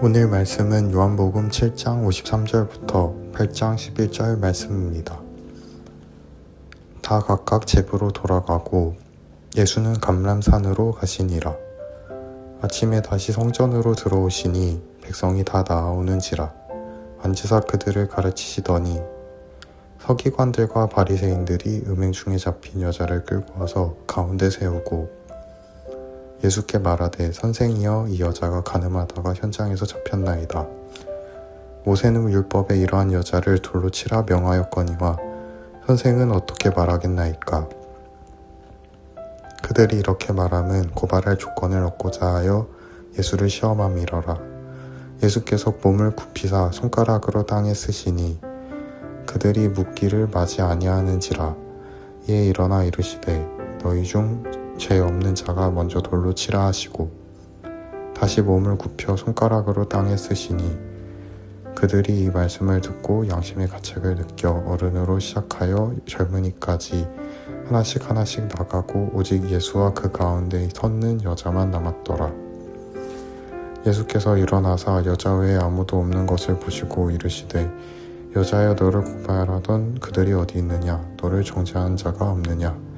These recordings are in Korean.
오늘 말씀은 요한복음 7장 53절부터 8장 11절 말씀입니다. 다 각각 집으로 돌아가고 예수는 감람산으로 가시니라. 아침에 다시 성전으로 들어오시니 백성이 다 나아오는지라. 앉으사 그들을 가르치시더니 서기관들과 바리새인들이 음행 중에 잡힌 여자를 끌고 와서 가운데 세우고 예수께 말하되 선생이여 이 여자가 간음하다가 현장에서 잡혔나이다. 모세는 율법에 이러한 여자를 돌로 치라 명하였거니와 선생은 어떻게 말하겠나이까. 그들이 이렇게 말함은 고발할 조건을 얻고자 하여 예수를 시험함이러라. 예수께서 몸을 굽히사 손가락으로 땅에 쓰시니 그들이 묻기를 마지 아니하는지라. 이에 일어나 이르시되 너희 중 죄 없는 자가 먼저 돌로 치라 하시고 다시 몸을 굽혀 손가락으로 땅에 쓰시니 그들이 이 말씀을 듣고 양심의 가책을 느껴 어른으로 시작하여 젊은이까지 하나씩 나가고 오직 예수와 그 가운데 섰는 여자만 남았더라. 예수께서 일어나사 여자 외에 아무도 없는 것을 보시고 이르시되 여자여 너를 고발하던 그들이 어디 있느냐? 너를 정죄한 자가 없느냐?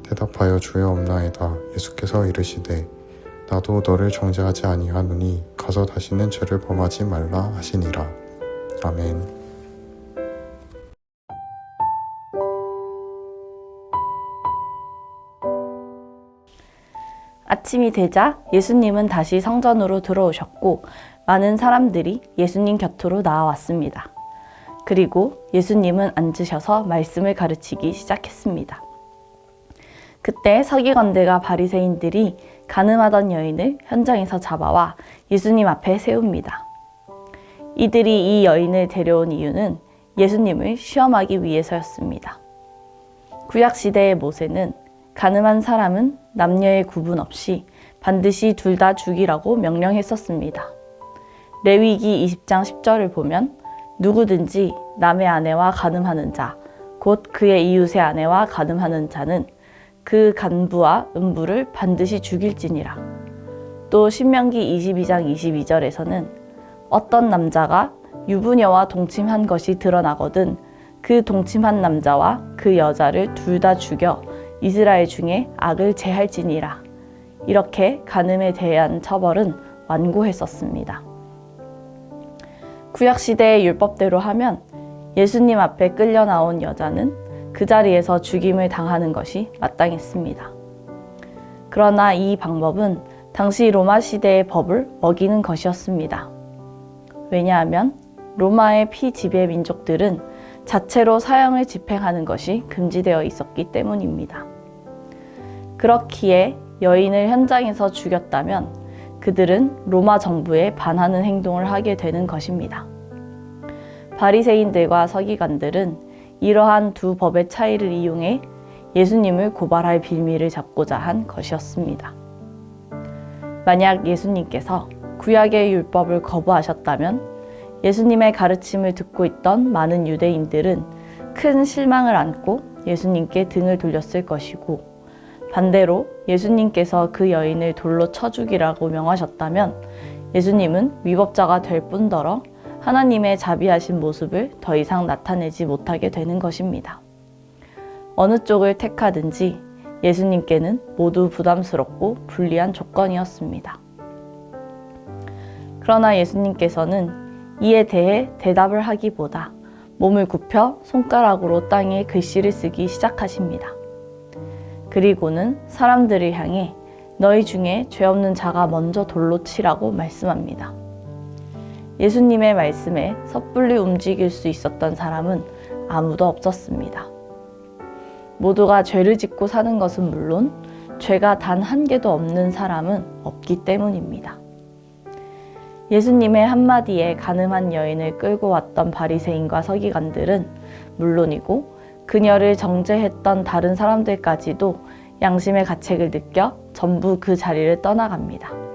대답하여 주여 없나이다. 예수께서 이르시되 나도 너를 정죄하지 아니하노니 가서 다시는 죄를 범하지 말라 하시니라. 아멘. 아침이 되자 예수님은 다시 성전으로 들어오셨고 많은 사람들이 예수님 곁으로 나아왔습니다. 그리고 예수님은 앉으셔서 말씀을 가르치기 시작했습니다. 그때 서기관들과 바리새인들이 간음하던 여인을 현장에서 잡아와 예수님 앞에 세웁니다. 이들이 이 여인을 데려온 이유는 예수님을 시험하기 위해서였습니다. 구약시대의 모세는 간음한 사람은 남녀의 구분 없이 반드시 둘 다 죽이라고 명령했었습니다. 레위기 20장 10절을 보면 누구든지 남의 아내와 간음하는 자, 곧 그의 이웃의 아내와 간음하는 자는 그 간부와 음부를 반드시 죽일지니라. 또 신명기 22장 22절에서는 어떤 남자가 유부녀와 동침한 것이 드러나거든 그 동침한 남자와 그 여자를 둘 다 죽여 이스라엘 중에 악을 제할지니라. 이렇게 간음에 대한 처벌은 완고했었습니다. 구약시대의 율법대로 하면 예수님 앞에 끌려 나온 여자는 그 자리에서 죽임을 당하는 것이 마땅했습니다. 그러나 이 방법은 당시 로마 시대의 법을 어기는 것이었습니다. 왜냐하면 로마의 피지배 민족들은 자체로 사형을 집행하는 것이 금지되어 있었기 때문입니다. 그렇기에 여인을 현장에서 죽였다면 그들은 로마 정부에 반하는 행동을 하게 되는 것입니다. 바리새인들과 서기관들은 이러한 두 법의 차이를 이용해 예수님을 고발할 빌미를 잡고자 한 것이었습니다. 만약 예수님께서 구약의 율법을 거부하셨다면 예수님의 가르침을 듣고 있던 많은 유대인들은 큰 실망을 안고 예수님께 등을 돌렸을 것이고, 반대로 예수님께서 그 여인을 돌로 쳐 죽이라고 명하셨다면 예수님은 위법자가 될 뿐더러 하나님의 자비하신 모습을 더 이상 나타내지 못하게 되는 것입니다. 어느 쪽을 택하든지 예수님께는 모두 부담스럽고 불리한 조건이었습니다. 그러나 예수님께서는 이에 대해 대답을 하기보다 몸을 굽혀 손가락으로 땅에 글씨를 쓰기 시작하십니다. 그리고는 사람들을 향해 너희 중에 죄 없는 자가 먼저 돌로 치라고 말씀합니다. 예수님의 말씀에 섣불리 움직일 수 있었던 사람은 아무도 없었습니다. 모두가 죄를 짓고 사는 것은 물론 죄가 단 한 개도 없는 사람은 없기 때문입니다. 예수님의 한마디에 간음한 여인을 끌고 왔던 바리새인과 서기관들은 물론이고 그녀를 정죄했던 다른 사람들까지도 양심의 가책을 느껴 전부 그 자리를 떠나갑니다.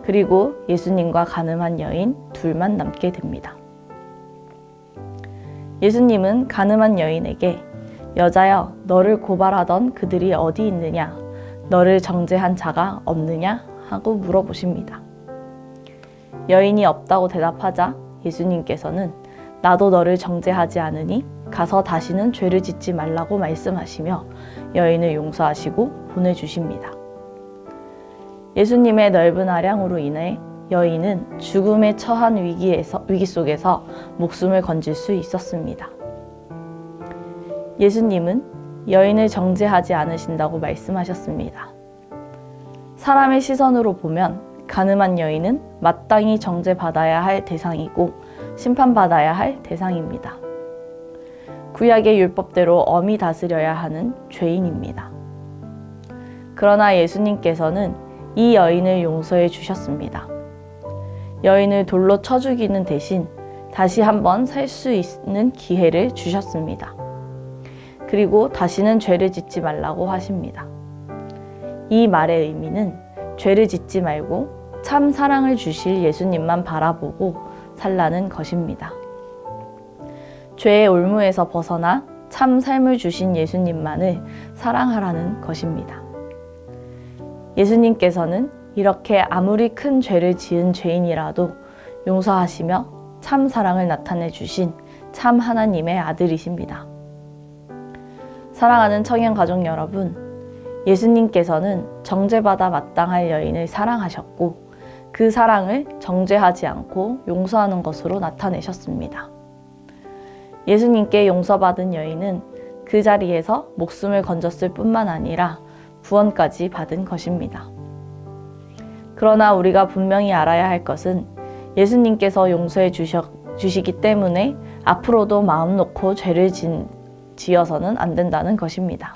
그리고 예수님과 간음한 여인 둘만 남게 됩니다. 예수님은 간음한 여인에게 여자여, 너를 고발하던 그들이 어디 있느냐? 너를 정죄한 자가 없느냐? 하고 물어보십니다. 여인이 없다고 대답하자 예수님께서는 나도 너를 정죄하지 않으니 가서 다시는 죄를 짓지 말라고 말씀하시며 여인을 용서하시고 보내주십니다. 예수님의 넓은 아량으로 인해 여인은 죽음에 처한 위기 속에서 목숨을 건질 수 있었습니다. 예수님은 여인을 정죄하지 않으신다고 말씀하셨습니다. 사람의 시선으로 보면 간음한 여인은 마땅히 정죄받아야 할 대상이고 심판받아야 할 대상입니다. 구약의 율법대로 엄히 다스려야 하는 죄인입니다. 그러나 예수님께서는 이 여인을 용서해 주셨습니다. 여인을 돌로 쳐 죽이는 대신 다시 한번 살 수 있는 기회를 주셨습니다. 그리고 다시는 죄를 짓지 말라고 하십니다. 이 말의 의미는 죄를 짓지 말고 참 사랑을 주실 예수님만 바라보고 살라는 것입니다. 죄의 올무에서 벗어나 참 삶을 주신 예수님만을 사랑하라는 것입니다. 예수님께서는 이렇게 아무리 큰 죄를 지은 죄인이라도 용서하시며 참 사랑을 나타내 주신 참 하나님의 아들이십니다. 사랑하는 청년가족 여러분, 예수님께서는 정죄받아 마땅할 여인을 사랑하셨고 그 사랑을 정죄하지 않고 용서하는 것으로 나타내셨습니다. 예수님께 용서받은 여인은 그 자리에서 목숨을 건졌을 뿐만 아니라 구원까지 받은 것입니다. 그러나 우리가 분명히 알아야 할 것은 예수님께서 용서해 주시기 때문에 앞으로도 마음 놓고 죄를 지어서는 안 된다는 것입니다.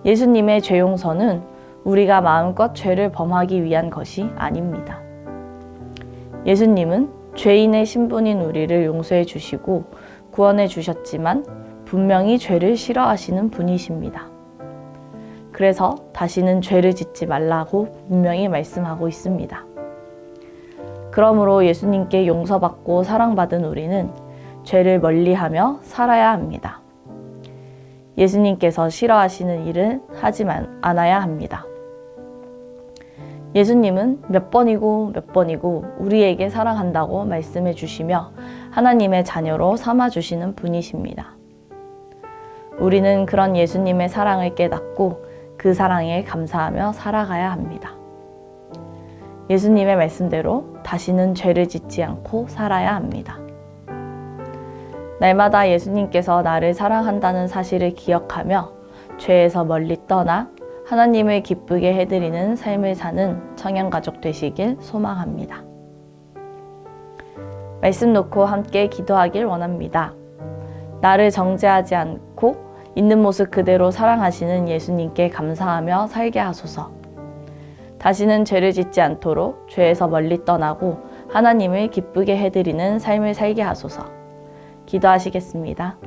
예수님의 죄 용서는 우리가 마음껏 죄를 범하기 위한 것이 아닙니다. 예수님은 죄인의 신분인 우리를 용서해 주시고 구원해 주셨지만 분명히 죄를 싫어하시는 분이십니다. 그래서 다시는 죄를 짓지 말라고 분명히 말씀하고 있습니다. 그러므로 예수님께 용서받고 사랑받은 우리는 죄를 멀리하며 살아야 합니다. 예수님께서 싫어하시는 일은 하지 않아야 합니다. 예수님은 몇 번이고 우리에게 사랑한다고 말씀해 주시며 하나님의 자녀로 삼아 주시는 분이십니다. 우리는 그런 예수님의 사랑을 깨닫고 그 사랑에 감사하며 살아가야 합니다. 예수님의 말씀대로 다시는 죄를 짓지 않고 살아야 합니다. 날마다 예수님께서 나를 사랑한다는 사실을 기억하며 죄에서 멀리 떠나 하나님을 기쁘게 해드리는 삶을 사는 청년가족 되시길 소망합니다. 말씀 놓고 함께 기도하길 원합니다. 나를 정죄하지 않고 있는 모습 그대로 사랑하시는 예수님께 감사하며 살게 하소서. 다시는 죄를 짓지 않도록 죄에서 멀리 떠나고 하나님을 기쁘게 해드리는 삶을 살게 하소서. 기도하시겠습니다.